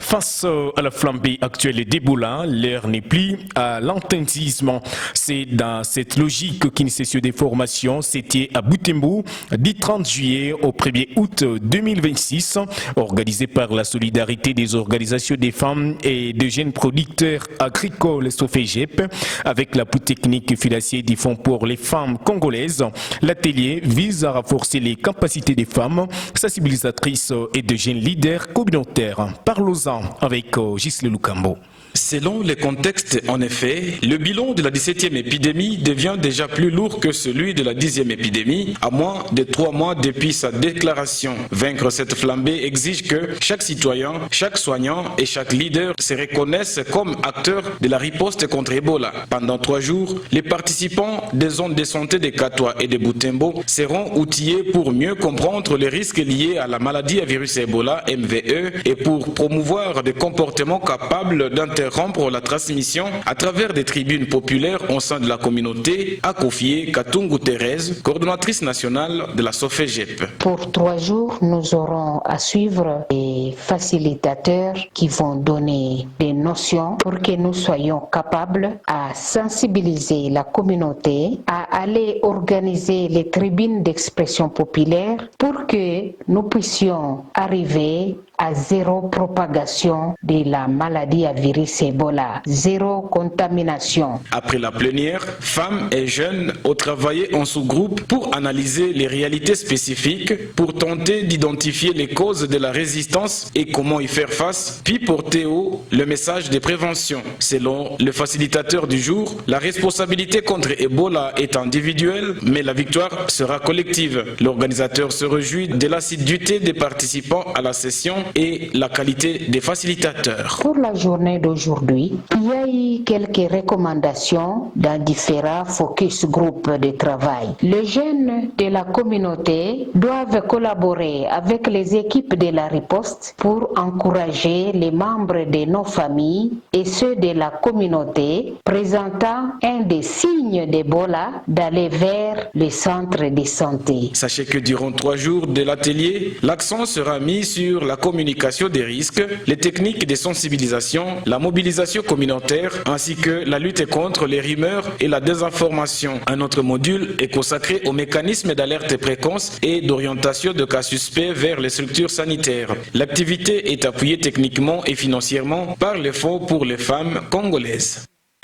Face à la flambée actuelle d'Ebola, l'heure n'est plus à l'attentisme. C'est dans cette logique qu'une session de formation s'était à Butembo du 30 juillet au 1er août 2026, organisée par la solidarité des organisations des femmes et des jeunes producteurs agricoles SOFEJEP, avec l'appui technique et financier du Fonds pour les femmes congolaises. L'atelier vise à renforcer les capacités des femmes sensibilisatrices et de jeunes leaders communautaires. Parlons-en avec Gisle Lukambo. Selon les contextes, en effet, le bilan de la 17e épidémie devient déjà plus lourd que celui de la 10e épidémie, à moins de 3 mois depuis sa déclaration. Vaincre cette flambée exige que chaque citoyen, chaque soignant et chaque leader se reconnaissent comme acteurs de la riposte contre Ebola. Pendant 3 jours, les participants des zones de santé de Katwa et de Butembo seront outillés pour mieux comprendre les risques liés à la maladie à virus Ebola, MVE, et pour promouvoir des comportements capables d'interrompre la transmission à travers des tribunes populaires au sein de la communauté, a confié Katungu Thérèse, coordonnatrice nationale de la SOFEJEP. Pour 3 jours, nous aurons à suivre des facilitateurs qui vont donner des notions pour que nous soyons capables à sensibiliser la communauté, à aller organiser les tribunes d'expression populaire pour que nous puissions arriver à zéro propagation de la maladie à virus Ebola, zéro contamination. Après la plénière, femmes et jeunes ont travaillé en sous-groupe pour analyser les réalités spécifiques, pour tenter d'identifier les causes de la résistance et comment y faire face, puis porter haut le message de prévention. Selon le facilitateur du jour, la responsabilité contre Ebola est individuelle, mais la victoire sera collective. L'organisateur se réjouit de l'assiduité des participants à la session et la qualité des facilitateurs. Pour la journée d'aujourd'hui, il y a eu quelques recommandations dans différents focus groupes de travail. Les jeunes de la communauté doivent collaborer avec les équipes de la riposte pour encourager les membres de nos familles et ceux de la communauté présentant un des signes d'Ebola d'aller vers les centres de santé. Sachez que durant 3 jours de l'atelier, l'accent sera mis sur la communication des risques, les techniques de sensibilisation, la mobilisation communautaire ainsi que la lutte contre les rumeurs et la désinformation. Un autre module est consacré aux mécanismes d'alerte précoce et d'orientation de cas suspects vers les structures sanitaires. L'activité est appuyée techniquement et financièrement par le Fonds pour les femmes congolaises.